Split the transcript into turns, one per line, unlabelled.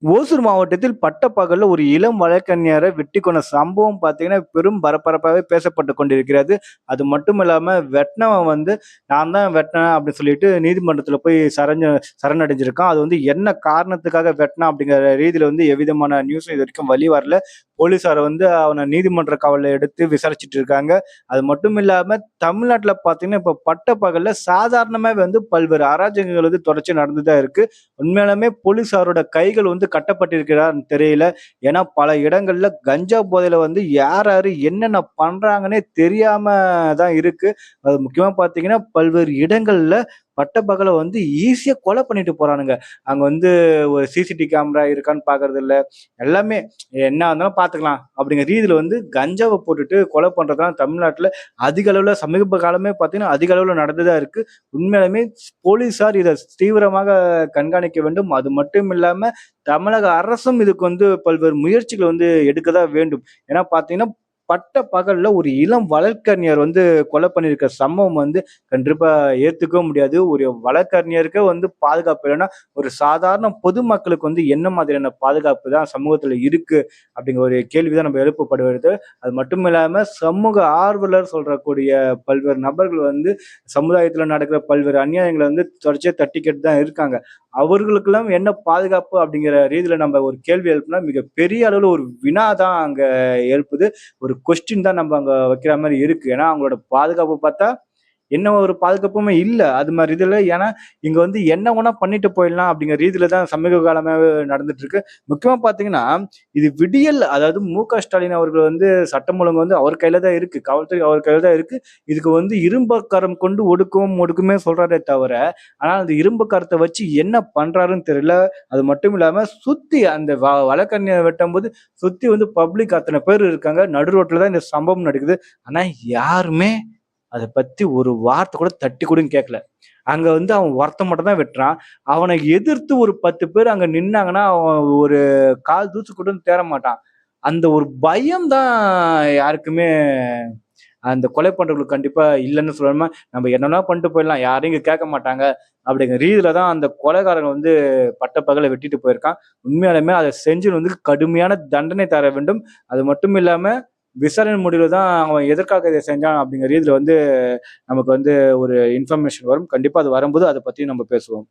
ஓசூர் மாவட்டத்தில் பட்டப்பகல்ல ஒரு இளம் வழக்கறிஞரை வெட்டி கொன்ற சம்பவம் பார்த்தீங்கன்னா, பெரும் பரபரப்பாவே பேசப்பட்டு கொண்டிருக்கிறது. அது மட்டும் இல்லாம வெட்னவன் வந்து, "நான் தான் வெட்னேன்" அப்படின்னு சொல்லிட்டு நீதிமன்றத்தில போய் சரணடைஞ்சிருக்கான். அது வந்து என்ன காரணத்துக்காக வெட்னான் அப்படிங்கிற ரீதியில வந்து எவ்விதமான நியூஸும் இதுவரைக்கும் வெளி வரல. போலீஸார் வந்து அவன நீதிமன்ற காவல்ல எடுத்து விசாரிச்சுட்டு இருக்காங்க. அது மட்டும் இல்லாம தமிழ்நாட்டுல பார்த்தீங்கன்னா, இப்ப பட்டப்பகல்ல சாதாரணமாவே வந்து பல்வேறு அராஜகங்கள் வந்து தொடர்ச்சியா நடந்து தான் இருக்கு. உண்மையாலுமே போலீஸாரோட கைகள் வந்து கட்டப்பட்டிருக்கிறான்னு தெரியல. ஏன்னா, பல இடங்கள்ல கஞ்சா போதையில வந்து யார் யாரு என்னென்ன பண்றாங்கன்னே தெரியாம தான் இருக்கு. அது முக்கியமா பார்த்தீங்கன்னா, பல்வேறு இடங்கள்ல பட்டப்பகல்ல வந்து ஈஸியா கொலை பண்ணிட்டு போறானுங்க. அங்க வந்து ஒரு சிசிடிவி கேமரா இருக்கான்னு பார்க்கறதில்ல. எல்லாமே என்ன இருந்தாலும் பார்த்துக்கலாம் அப்படிங்கிற ரீதியில வந்து கஞ்சாவ போட்டுட்டு கொலை பண்றதுலாம் தமிழ்நாட்டுல அதிக அளவுல சமீப காலமே பார்த்தீங்கன்னா, அதிக அளவுல நடந்து தான் இருக்கு. உண்மையாலுமே போலீஸார் இத தீவிரமாக கண்காணிக்க வேண்டும். அது மட்டும் இல்லாம தமிழக அரசும் இதுக்கு வந்து பல்வேறு முயற்சிகள் வந்து எடுக்க தான் வேண்டும். ஏன்னா பார்த்தீங்கன்னா, பட்ட பகல்ல ஒரு இளம் வழக்கறிஞர் வந்து கொலை பண்ணியிருக்க சம்பவம் வந்து கண்டிப்பா ஏத்துக்கவும் முடியாது. ஒரு வழக்கறிஞருக்கே வந்து பாதுகாப்பு இல்லன்னா, ஒரு சாதாரண பொதுமக்களுக்கு வந்து என்ன மாதிரியான பாதுகாப்பு தான் சமூகத்துல இருக்கு? அப்படிங்கிற ஒரு கேள்வி தான் நம்ம எழுப்பப்பட வருது. அது மட்டும் இல்லாம சமூக ஆர்வலர் சொல்றக்கூடிய பல்வேறு நபர்கள் வந்து சமுதாயத்துல நடக்கிற பல்வேறு அநியாயங்கள வந்து தொடர்ச்சியா தட்டிக்கிட்டு தான் இருக்காங்க. அவர்களுக்கெல்லாம் என்ன பாதுகாப்பு அப்படிங்கிற ரீதியில நம்ம ஒரு கேள்வி எழுப்புனா, மிகப்பெரிய அளவுல ஒரு வினா தான் அங்க எழுப்புது. ஒரு கொஸ்டின் தான் நம்ம அங்க வைக்கிற மாரி இருக்கு. ஏன்னா, அவங்களோட பாதுகாப்பு பார்த்தா என்ன ஒரு பாதுகாப்புமே இல்ல. அது மாரி இதுல ஏன்னா, இங்க வந்து என்ன வேணா பண்ணிட்டு போயிடலாம் அப்படிங்கிற ரீதியில தான் சமீப காலமாவே நடந்துட்டு இருக்கு. முக்கியமா பார்த்தீங்கன்னா, இது விடியல் அதாவது மு.க. ஸ்டாலின் அவர்கள் வந்து சட்டம் ஒழுங்கு வந்து அவர் கையில தான் இருக்கு. காவல்துறை அவர் கையில தான் இருக்கு. இதுக்கு வந்து இரும்பு கரம் கொண்டு ஒடுக்குவோம், ஒடுக்குமே சொல்றாரே தவிர, ஆனா அந்த இரும்பு கரத்த வச்சு என்ன பண்றாருன்னு தெரியல. அது மட்டும் இல்லாம சுத்தி அந்த வழக்கறிஞர வெட்டும்போது சுத்தி வந்து பப்ளிக் அத்தன பேர் இருக்காங்க. நடு ரோட்ல தான் இந்த சம்பவம் நடக்குது. ஆனா யாருமே அத பத்தி ஒரு வார்த்தை கூட தட்டி கூடயும் கேட்கல. அங்க வந்து அவன் ஒருத்தன் மட்டும் தான் வெட்டுறான். அவன எதிர்த்து ஒரு 10 பேர் அங்க நின்னாங்கன்னா, அவன் ஒரு கால் தூசு கூட தேற மாட்டான். அந்த ஒரு பயம் தான் யாருக்குமே அந்த கொலை பண்றவங்களுக்கு கண்டிப்பா இல்லன்னு சொல்லணுமா, நம்ம என்னன்னா பண்ணிட்டு போயிடலாம். யாரும் இங்க கேட்க மாட்டாங்க. அப்படிங்கிற ரீதியில தான் அந்த கொலைகாரன் வந்து பட்ட பகல்ல வெட்டிட்டு போயிருக்கான். உண்மையாலுமே அத செஞ்சவன் வந்து கடுமையான தண்டனை தர வேண்டும். அது மட்டும் இல்லாம விசாரணை முடிவுல தான் அவன் எதற்காக இத செஞ்சான் அப்படிங்கிற ரீதியில வந்து நமக்கு வந்து ஒரு இன்ஃபர்மேஷன் வரும். கண்டிப்பா அது வரும்போது அத பத்தி நம்ம பேசுவோம்.